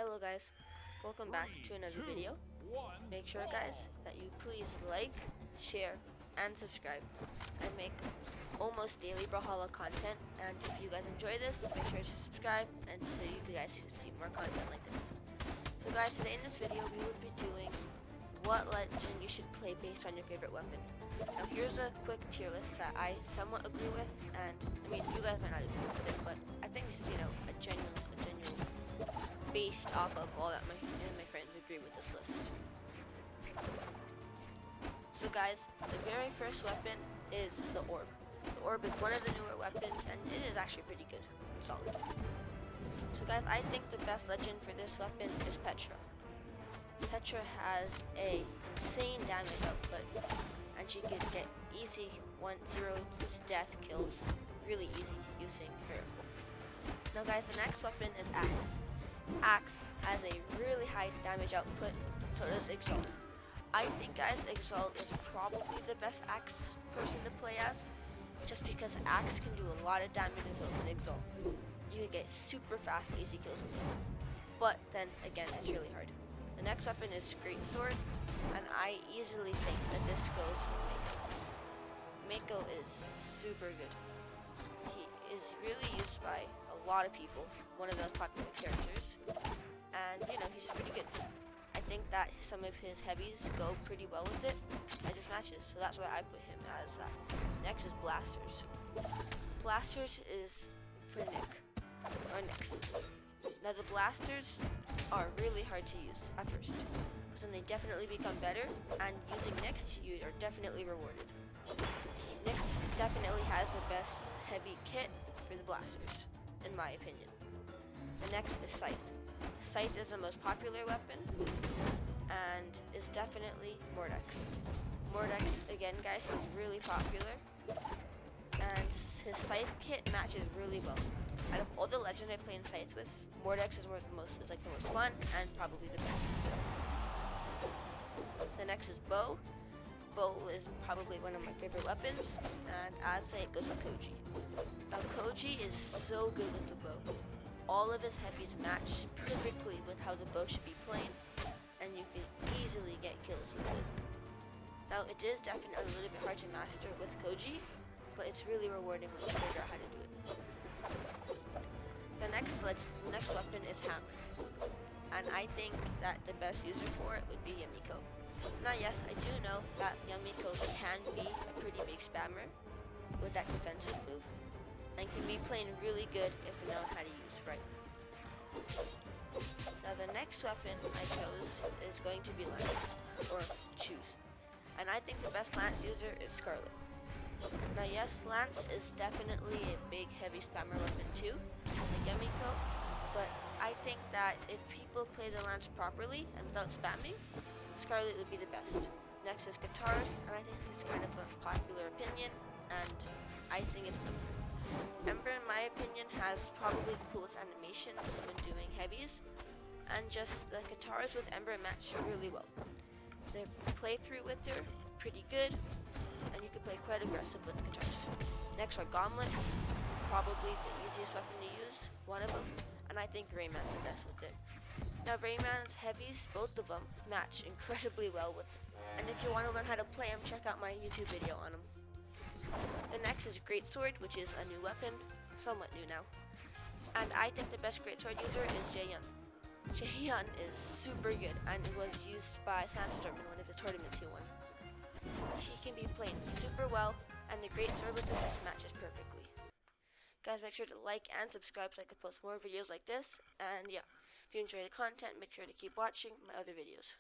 Hello guys, welcome back to another video. Make sure guys that you please like, share, and subscribe. I make almost daily brawlhalla content, and if you guys enjoy this, make sure to subscribe and so you guys can see more content like this. So guys, today in this video we will be doing what legend you should play based on your favorite weapon. Now here's a quick tier list that I somewhat agree with, and I mean you guys might not agree with it, but I think this is a genuine based off of all that my friends agree with this list. So guys, the very first weapon is the orb. The orb is one of the newer weapons and it is actually pretty good. Solid. So guys, I think the best legend for this weapon is Petra. Petra has a insane damage output and she can get easy 1-0 to death kills really easy using her. Now guys, the next weapon is Axe. Axe has a really high damage output, so does Exalt. I think guys, Exalt is probably the best Axe person to play as, just because Axe can do a lot of damage with Exalt. You can get super fast, easy kills with it. But then again, it's really hard. The next weapon is Great Sword, and I easily think that this goes with Mako. Mako is super good. He is really used by a lot of people, one of the most popular characters, and he's just pretty good. I think that some of his heavies go pretty well with it at his matches, so that's why I put him as that. Next is Blasters. Blasters is for Nick, or Nyx. Now the Blasters are really hard to use at first, but then they definitely become better, and using Nyx, you are definitely rewarded. Nyx definitely has the best heavy kit for the Blasters, in my opinion. The next is Scythe. Scythe is the most popular weapon and is definitely Mordex. Mordex, again guys, is really popular and his Scythe kit matches really well. Out of all the legends I play in Scythe with, Mordex is the most fun and probably the best. The next is Bow. Bow is probably one of my favorite weapons, and I'd say it goes with Koji. Now Koji is so good with the bow. All of his heavies match perfectly with how the bow should be played, and you can easily get kills with it. Now it is definitely a little bit hard to master with Koji, but it's really rewarding when you figure out how to do it. The next weapon is Hammer, and I think that the best user for it would be Yamiko. Now yes, I do know that Yamiko can be a pretty big spammer with that defensive move, and can be playing really good if you know how to use right. Now the next weapon I chose is going to be Lance, or Choose, and I think the best Lance user is Scarlet. Now yes, Lance is definitely a big heavy spammer weapon too, like Yamiko, but I think that if people play the Lance properly and without spamming, Scarlet would be the best. Next is Guitars, and I think it's kind of a popular opinion, and I think it's Ember. Ember, in my opinion, has probably the coolest animations when doing heavies, and just the Guitars with Ember match really well. The playthrough with her, pretty good, and you can play quite aggressive with the Guitars. Next are Gauntlets, probably the easiest weapon to use, one of them, and I think Rayman's the best with it. Now Rayman's heavies, both of them, match incredibly well with it, and if you want to learn how to play them, check out my YouTube video on them. The next is Great Sword, which is a new weapon, somewhat new now, and I think the best Great Sword user is Jaehyun. Jaehyun is super good and was used by Sandstorm in one of his tournaments he won. He can be played super well, and the Great Sword with this matches perfectly. Guys, make sure to like and subscribe so I can post more videos like this, and yeah, if you enjoy the content, make sure to keep watching my other videos.